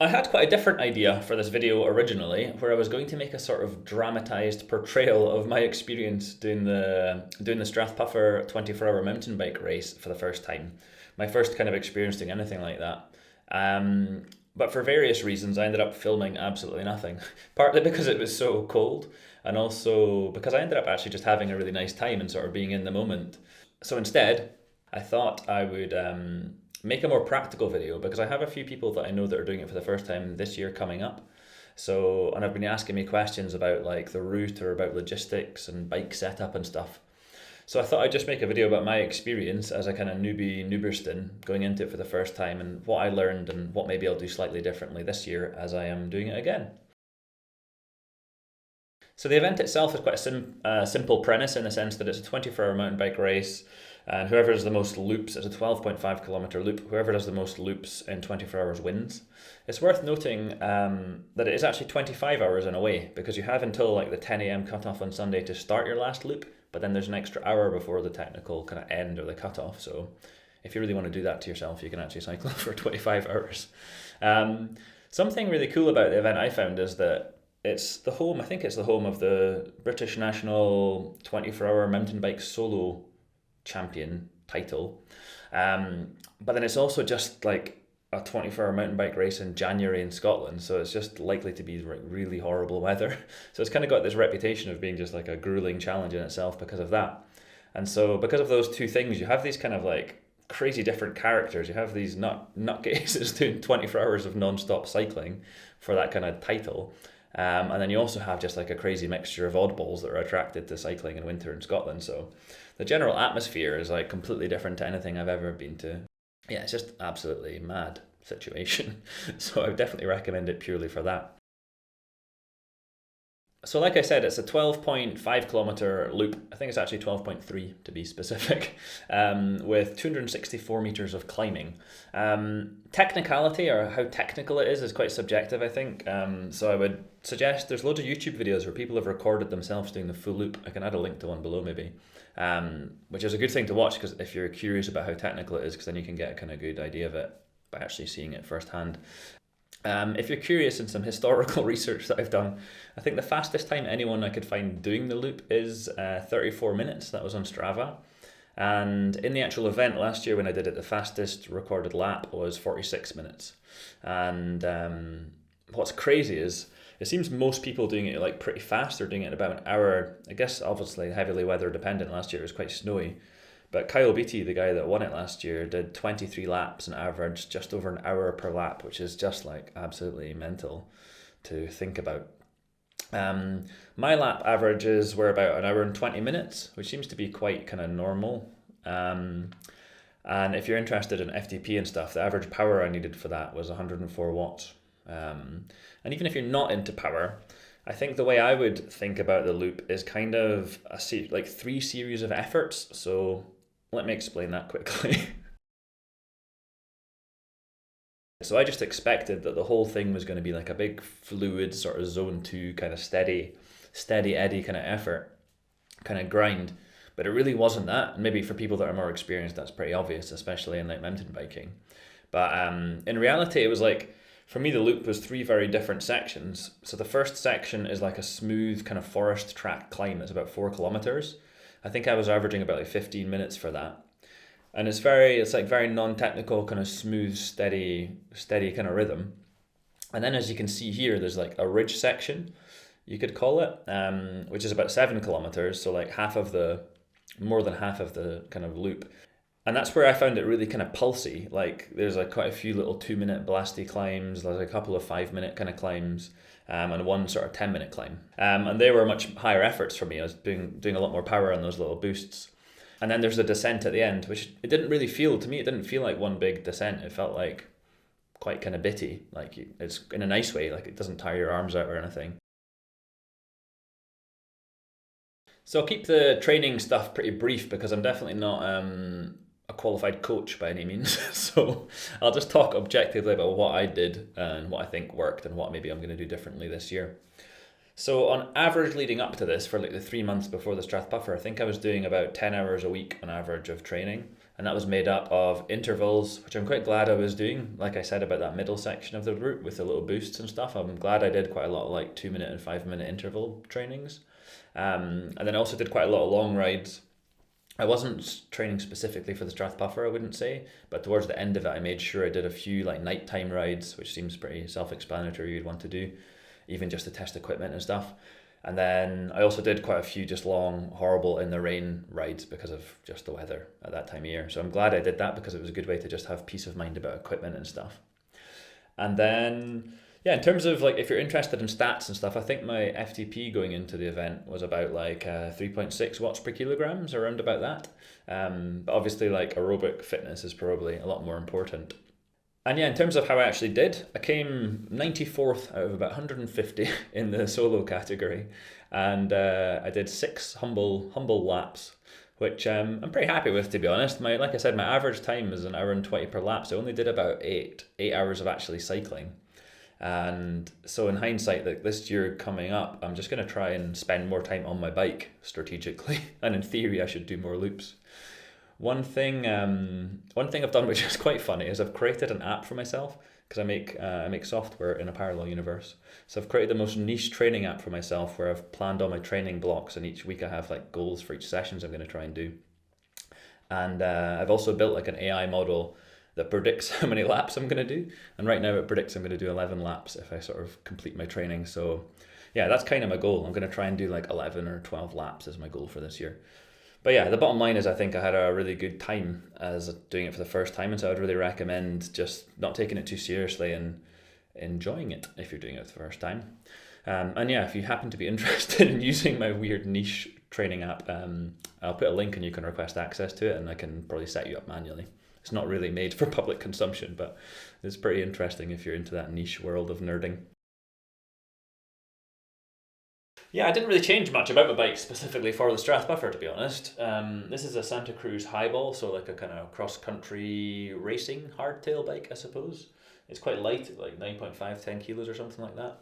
I had quite a different idea for this video originally, where I was going to make a sort of dramatized portrayal of my experience doing the Strathpuffer 24-hour mountain bike race for the first time. My first kind of experience doing anything like that. But for various reasons, I ended up filming absolutely nothing. Partly because it was so cold, and also because I ended up actually just having a really nice time and sort of being in the moment. So instead, I thought I would make a more practical video because I have a few people that I know that are doing it for the first time this year coming up. So, and I've been asking me questions about like the route or about logistics and bike setup and stuff. So I thought I'd just make a video about my experience as a kind of nooberston going into it for the first time and what I learned and what maybe I'll do slightly differently this year as I am doing it again. So the event itself is quite a simple premise in the sense that it's a 24-hour mountain bike race, and whoever does the most loops, it's a 12.5 kilometer loop, whoever does the most loops in 24 hours wins. It's worth noting that it is actually 25 hours in a way, because you have until like the 10 a.m. cutoff on Sunday to start your last loop, but then there's an extra hour before the technical kind of end or the cutoff. So if you really want to do that to yourself, you can actually cycle for 25 hours. Something really cool about the event I found is that it's the home, I think it's the home of the British National 24-hour mountain bike solo champion title. But then it's also just like a 24-hour mountain bike race in January in Scotland, so it's just likely to be like really horrible weather. So it's kind of got this reputation of being just like a grueling challenge in itself because of that. And so because of those two things, you have these kind of like crazy different characters. You have these nutcases doing 24 hours of non-stop cycling for that kind of title. And then you also have just like a crazy mixture of oddballs that are attracted to cycling in winter in Scotland. So the general atmosphere is like completely different to anything I've ever been to. Yeah, it's just absolutely mad situation. So I would definitely recommend it purely for that. So like I said, it's a 12.5 kilometer loop. I think it's actually 12.3 to be specific, with 264 meters of climbing. Technicality, or how technical it is quite subjective, I think. So I would suggest there's loads of YouTube videos where people have recorded themselves doing the full loop. I can add a link to one below maybe, which is a good thing to watch because if you're curious about how technical it is, because then you can get a kind of good idea of it by actually seeing it firsthand. If you're curious in some historical research that I've done, I think the fastest time anyone I could find doing the loop is 34 minutes. That was on Strava. And in the actual event last year when I did it, the fastest recorded lap was 46 minutes. And what's crazy is it seems most people doing it like pretty fast. They're doing it in about an hour. I guess obviously heavily weather dependent. Last year it was quite snowy. But Kyle Beattie, the guy that won it last year, did 23 laps and averaged just over an hour per lap, which is just like absolutely mental to think about. My lap averages were about an hour and 20 minutes, which seems to be quite kind of normal. And if you're interested in FTP and stuff, the average power I needed for that was 104 watts. And even if you're not into power, I think the way I would think about the loop is kind of like 3 series of efforts. So let me explain that quickly. So I just expected that the whole thing was going to be like a big fluid sort of zone 2 kind of steady eddy kind of effort, kind of grind. But it really wasn't that. And maybe for people that are more experienced, that's pretty obvious, especially in like mountain biking. But in reality, it was like, for me, the loop was 3 very different sections. So the first section is like a smooth kind of forest track climb. It's about 4 kilometers. I think I was averaging about like 15 minutes for that. And it's like very non-technical, kind of smooth, steady kind of rhythm. And then as you can see here, there's like a ridge section, you could call it, which is about 7 kilometers. So like more than half of the kind of loop. And that's where I found it really kind of pulsy. Like there's like quite a few little 2-minute blasty climbs. There's a couple of 5-minute kind of climbs, and one sort of 10-minute climb. And they were much higher efforts for me. I was doing a lot more power on those little boosts. And then there's a descent at the end, which it didn't really feel to me. It didn't feel like one big descent. It felt like quite kind of bitty. Like it's in a nice way. Like it doesn't tire your arms out or anything. So I'll keep the training stuff pretty brief because I'm definitely not a qualified coach by any means. So I'll just talk objectively about what I did and what I think worked and what maybe I'm going to do differently this year. So on average leading up to this, for like the 3 months before the Strathpuffer, I think I was doing about 10 hours a week on average of training. and that was made up of intervals, which I'm quite glad I was doing. Like I said about that middle section of the route with the little boosts and stuff, I'm glad I did quite a lot of like 2 minute and 5 minute interval trainings. And then I also did quite a lot of long rides. I wasn't training specifically for the Strathpuffer, I wouldn't say, but towards the end of it, I made sure I did a few like nighttime rides, which seems pretty self-explanatory you'd want to do, even just to test equipment and stuff. And then I also did quite a few just long, horrible in the rain rides because of just the weather at that time of year. So I'm glad I did that because it was a good way to just have peace of mind about equipment and stuff. And then, yeah, in terms of like if you're interested in stats and stuff, I think my FTP going into the event was about like 3.6 watts per kilograms, around about that. But obviously, like aerobic fitness is probably a lot more important. And yeah, in terms of how I actually did, I came 94th out of about 150 in the solo category, and I did 6 humble laps, which I'm pretty happy with, to be honest. Like I said, my average time is 1 hour and 20 per lap, so I only did about eight hours of actually cycling. And so in hindsight, like this year coming up, I'm just going to try and spend more time on my bike strategically, and in theory, I should do more loops. One thing I've done which is quite funny is I've created an app for myself because I make software in a parallel universe. So I've created the most niche training app for myself where I've planned all my training blocks, and each week I have like goals for each sessions I'm going to try and do. And I've also built like an AI model that predicts how many laps I'm going to do. And right now it predicts I'm going to do 11 laps if I sort of complete my training. So yeah, that's kind of my goal. I'm going to try and do like 11 or 12 laps as my goal for this year. But yeah, the bottom line is I think I had a really good time as doing it for the first time, and so I'd really recommend just not taking it too seriously and enjoying it if you're doing it for the first time. And yeah, if you happen to be interested in using my weird niche training app, I'll put a link and you can request access to it, and I can probably set you up manually. It's not really made for public consumption, but it's pretty interesting if you're into that niche world of nerding. Yeah, I didn't really change much about my bike specifically for the Strathpuffer, to be honest. This is a Santa Cruz highball, so like a kind of cross-country racing hardtail bike, I suppose. It's quite light, like 9.5, 10 kilos or something like that.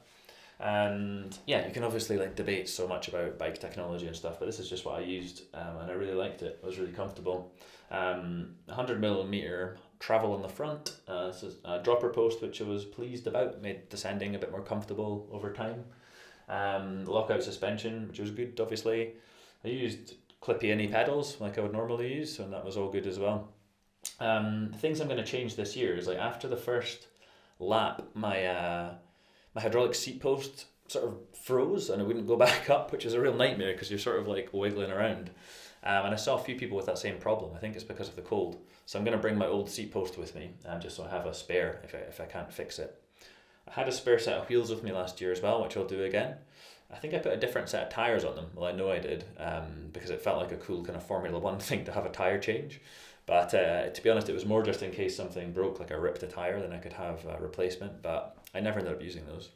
And yeah, you can obviously like debate so much about bike technology and stuff, but this is just what I used, and I really liked it. It was really comfortable. 100 millimeter travel on the front. This is a dropper post, which I was pleased about. Made descending a bit more comfortable over time. Lockout suspension, which was good, obviously. I used clippy any pedals like I would normally use, and that was all good as well. The things I'm going to change this year is like after the first lap, my hydraulic seat post sort of froze and it wouldn't go back up, which is a real nightmare because you're sort of like wiggling around. And I saw a few people with that same problem. I think it's because of the cold. So I'm going to bring my old seat post with me, just so I have a spare if I can't fix it. I had a spare set of wheels with me last year as well, which I'll do again. I think I put a different set of tyres on them. Well, I know I did, because it felt like a cool kind of Formula One thing to have a tyre change. But to be honest, it was more just in case something broke, like I ripped a tyre, then I could have a replacement. But I never ended up using those.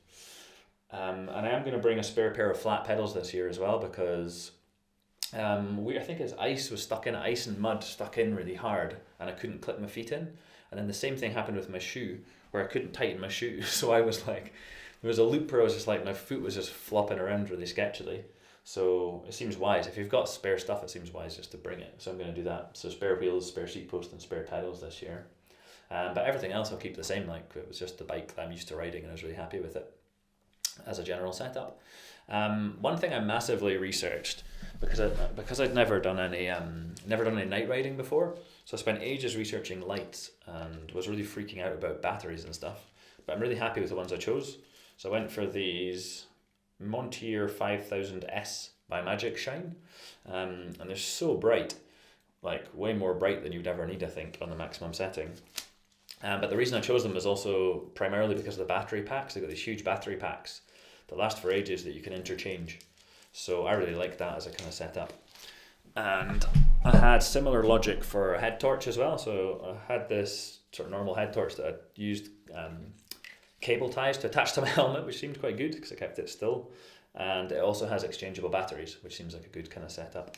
And I am going to bring a spare pair of flat pedals this year as well, because I think his ice and mud stuck in really hard, and I couldn't clip my feet in. And then the same thing happened with my shoe, where I couldn't tighten my shoe. So I was like, there was a loop where I was just like, my foot was just flopping around really sketchily. So it seems wise, if you've got spare stuff, it seems wise just to bring it. So I'm going to do that. So spare wheels, spare seat post, and spare pedals this year. But everything else I'll keep the same. Like it was just the bike that I'm used to riding, and I was really happy with it as a general setup. One thing I massively researched, because I'd never done any night riding before, so I spent ages researching lights and was really freaking out about batteries and stuff. But I'm really happy with the ones I chose. So I went for these Montier 5000S by Magic Shine, and they're so bright, like way more bright than you'd ever need, I think, on the maximum setting. But the reason I chose them is also primarily because of the battery packs. They've got these huge battery packs that last for ages that you can interchange. So I really like that as a kind of setup. And I had similar logic for a head torch as well. So I had this sort of normal head torch that I used cable ties to attach to my helmet, which seemed quite good because I kept it still. And it also has exchangeable batteries, which seems like a good kind of setup.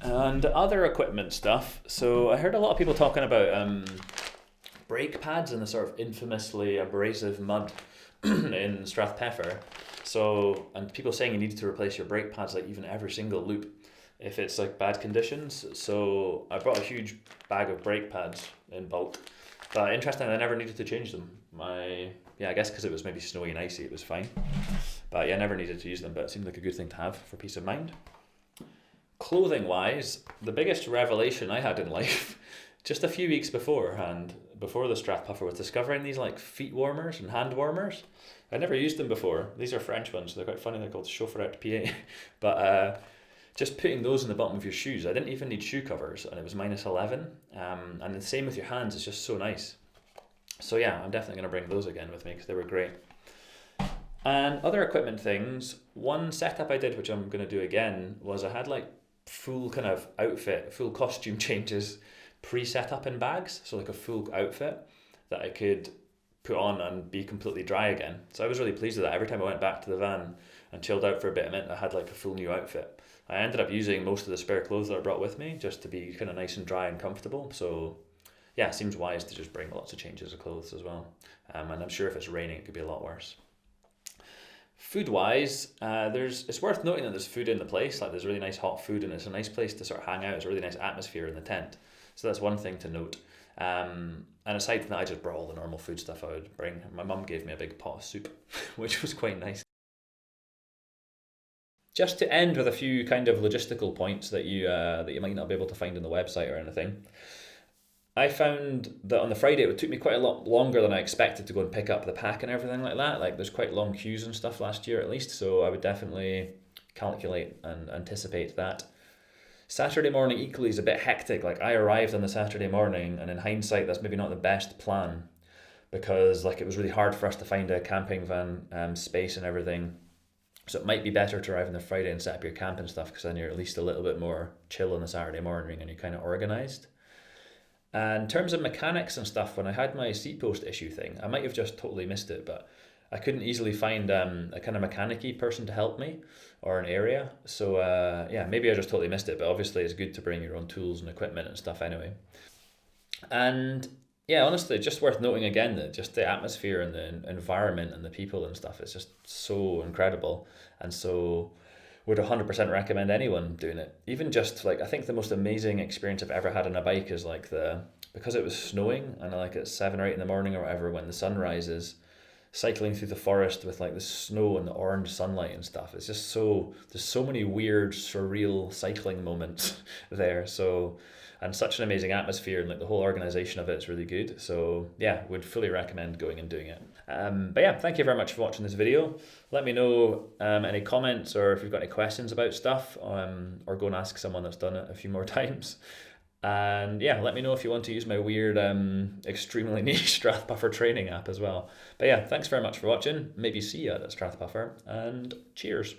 And other equipment stuff. So I heard a lot of people talking about brake pads in the sort of infamously abrasive mud in Strathpuffer. So, and people saying you need to replace your brake pads like even every single loop. if it's like bad conditions. So I bought a huge bag of brake pads in bulk. But interestingly, I never needed to change them. I guess because it was maybe snowy and icy, it was fine. But yeah, I never needed to use them, but it seemed like a good thing to have for peace of mind. Clothing wise, the biggest revelation I had in life, just a few weeks beforehand, before the Strathpuffer, was discovering these like feet warmers and hand warmers. I'd never used them before. These are French ones, so they're quite funny. They're called chaufferette pied. But just putting those in the bottom of your shoes, I didn't even need shoe covers, and it was -11. And the same with your hands, it's just so nice. So yeah, I'm definitely going to bring those again with me because they were great. And other equipment things, one setup I did, which I'm going to do again, was I had like full kind of outfit, full costume changes pre-set up in bags. So like a full outfit that I could put on and be completely dry again. So I was really pleased with that. Every time I went back to the van and chilled out for a bit, it meant I had like a full new outfit. I ended up using most of the spare clothes that I brought with me just to be kind of nice and dry and comfortable. So yeah, it seems wise to just bring lots of changes of clothes as well. And I'm sure if it's raining, it could be a lot worse. Food wise, it's worth noting that there's food in the place. Like there's really nice hot food, and it's a nice place to sort of hang out. It's a really nice atmosphere in the tent. So that's one thing to note. And aside from that, I just brought all the normal food stuff I would bring. My mum gave me a big pot of soup, which was quite nice. Just to end with a few kind of logistical points that you might not be able to find on the website or anything. I found that on the Friday it took me quite a lot longer than I expected to go and pick up the pack and everything like that. Like there's quite long queues and stuff last year at least, so I would definitely calculate and anticipate that. Saturday morning equally is a bit hectic. Like I arrived on the Saturday morning, and in hindsight that's maybe not the best plan because like it was really hard for us to find a camping van space and everything. So it might be better to arrive on the Friday and set up your camp and stuff because then you're at least a little bit more chill on the Saturday morning and you're kind of organised. And in terms of mechanics and stuff, when I had my seat post issue thing, I might have just totally missed it, but I couldn't easily find a kind of mechanic-y person to help me or an area. So yeah, maybe I just totally missed it, but obviously it's good to bring your own tools and equipment and stuff anyway. And yeah, honestly, just worth noting again that just the atmosphere and the environment and the people and stuff is just so incredible. And so would 100% recommend anyone doing it. Even just like, I think the most amazing experience I've ever had on a bike is like because it was snowing and like at 7 or 8 in the morning or whatever when the sun rises, cycling through the forest with like the snow and the orange sunlight and stuff. It's just there's so many weird, surreal cycling moments there. So, and such an amazing atmosphere, and like the whole organization of it is really good. So yeah, would fully recommend going and doing it. But yeah, thank you very much for watching this video. Let me know any comments or if you've got any questions about stuff, or go and ask someone that's done it a few more times. And yeah, let me know if you want to use my weird, extremely niche Strathpuffer training app as well. But yeah, thanks very much for watching. Maybe see you at Strathpuffer, and cheers.